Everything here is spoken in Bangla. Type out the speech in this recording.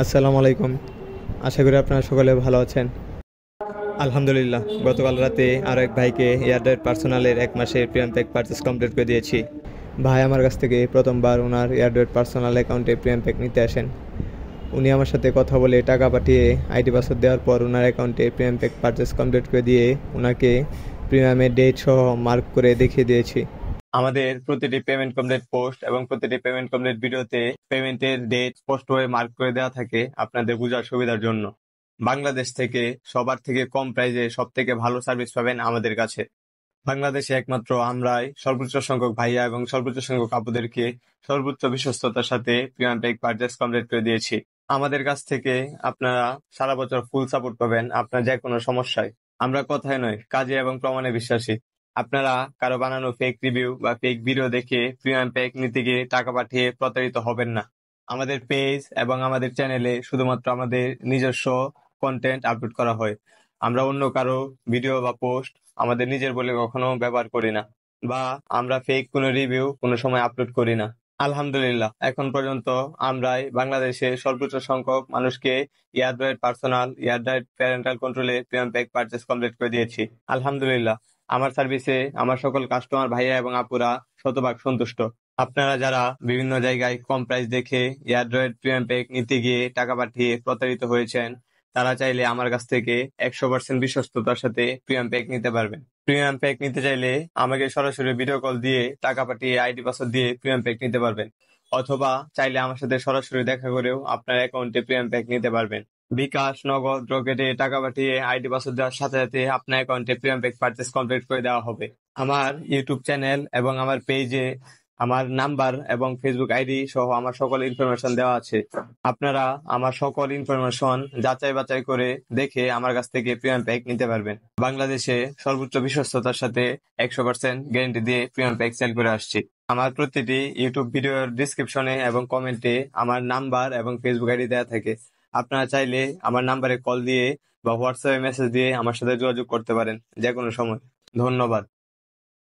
আসসালামু আলাইকুম। আশা করি আপনারা সকলে ভালো আছেন। আলহামদুলিল্লাহ, গতকাল রাতে আরও এক ভাইকে এয়ারড্রাইভ পার্সোনালের 1 মাসের প্রিমিয়াম প্যাক পারচেস কমপ্লিট করে দিয়েছি। ভাই আমার কাছ থেকে প্রথমবার ওনার এয়ারড্রাইভ পার্সোনাল অ্যাকাউন্টে প্রিমিয়াম প্যাক নিতে আসেন। উনি আমার সাথে কথা বলে টাকা পাঠিয়ে আইডি পাসওয়ার্ড দেওয়ার পর ওনার অ্যাকাউন্টে প্রিমিয়াম প্যাক পারচেস কমপ্লিট করে দিয়ে ওনাকে প্রিমিয়ামের ডেট সহ মার্ক করে দেখিয়ে দিয়েছি। আমাদের প্রতিটি পেমেন্ট কমপ্লিট পোস্ট এবং প্রতিটি পেমেন্ট কমপ্লিট ভিডিওতে পেমেন্টের ডেট স্পষ্ট হয়ে মার্ক করে দেওয়া থাকে আপনাদের বোঝার সুবিধার জন্য। বাংলাদেশ থেকে সবার থেকে কম প্রাইসে সব থেকে ভালো সার্ভিস পাবেন আমাদের কাছে। বাংলাদেশে একমাত্র আমরাই সর্বোচ্চ সংখ্যক ভাইয়া এবং সর্বোচ্চ সংখ্যক আপুদেরকে সর্বোচ্চ বিশ্বস্ততার সাথে প্রিমিয়াম প্যাক পারচেস কমপ্লিট করে দিয়েছি। আমাদের কাছ থেকে আপনারা সারা বছর ফুল সাপোর্ট পাবেন আপনার যে কোনো সমস্যায়। আমরা কথায় নয়, কাজে এবং প্রমাণে বিশ্বাসী। আপনারা কারো বানানো ফেক রিভিউ বা ফেক ভিডিও দেখে প্রিমিয়াম প্যাক নিতে গিয়ে টাকা পাঠিয়ে প্রতারিত হবেন না। আমাদের পেজ এবং আমাদের চ্যানেলে শুধুমাত্র আমাদের নিজস্ব কন্টেন্ট আপলোড করা হয়। আমরা অন্য কারো ভিডিও বা পোস্ট আমাদের নিজের বলে কখনো ব্যবহার করি না, বা আমরা ফেক কোনো রিভিউ কোনো সময় আপলোড করি না। আলহামদুলিল্লাহ, এখন পর্যন্ত আমরাই বাংলাদেশের সর্বোচ্চ সংখ্যক মানুষকে এয়ারড্রয়েড পার্সোনাল, এয়ারড্রয়েড প্যারেন্টাল কন্ট্রোলে প্রিমিয়াম প্যাক পারচেস কমপ্লিট করে দিয়েছি। আলহামদুলিল্লাহ, আমার সার্ভিসে আমার সকল কাস্টমার ভাইয়া এবং আপুরা শতভাগ সন্তুষ্ট। আপনারা যারা বিভিন্ন জায়গায় কম প্রাইস দেখে এয়ারড্রয়েড প্রিমিয়াম প্যাক নিতে গিয়ে টাকা পাঠিয়ে প্রতারিত হয়েছেন, তারা চাইলে আমার কাছ থেকে 100% বিশ্বস্ততার সাথে প্রিমিয়াম প্যাক নিতে পারবেন। প্রিমিয়াম প্যাক নিতে চাইলে আমাকে সরাসরি ভিডিও কল দিয়ে টাকা পাঠিয়ে আইডি পাসওয়ার্ড দিয়ে প্রিমিয়াম প্যাক নিতে পারবেন, অথবা চাইলে আমার সাথে সরাসরি দেখা করেও আপনার অ্যাকাউন্টে প্রিমিয়াম প্যাক নিতে পারবেন। বিকাশ, নগদ, রকেটে টাকা পাঠিয়ে আইডি পাসওয়ার্ড দেওয়ার সাথে সাথে আপনার অ্যাকাউন্টে প্রিমিয়াম প্যাক পারচেস কমপ্লিট করে দেওয়া হবে। আমার ইউটিউব চ্যানেল এবং আমার পেজে আমার নাম্বার এবং ফেসবুক আইডি সহ আমার সকল ইনফরমেশন দেওয়া আছে। আপনারা আমার সকল ইনফরমেশন যাচাই বাছাই করে দেখে আমার কাছ থেকে প্রিমিয়াম প্যাক নিতে পারবেন। বাংলাদেশে সর্বোচ্চ বিশ্বস্ততার সাথে 100% গ্যারান্টি দিয়ে প্রিমিয়াম প্যাক সেল করে আসছি। আমার প্রতিটি ইউটিউব ভিডিওর ডিসক্রিপশনে এবং কমেন্টে আমার নাম্বার এবং ফেসবুক আইডি দেওয়া থাকে। আপনারা চাইলে আমার নাম্বারে কল দিয়ে বা হোয়াটসঅ্যাপে মেসেজ দিয়ে আমার সাথে যোগাযোগ করতে পারেন যে কোনো সময়। ধন্যবাদ।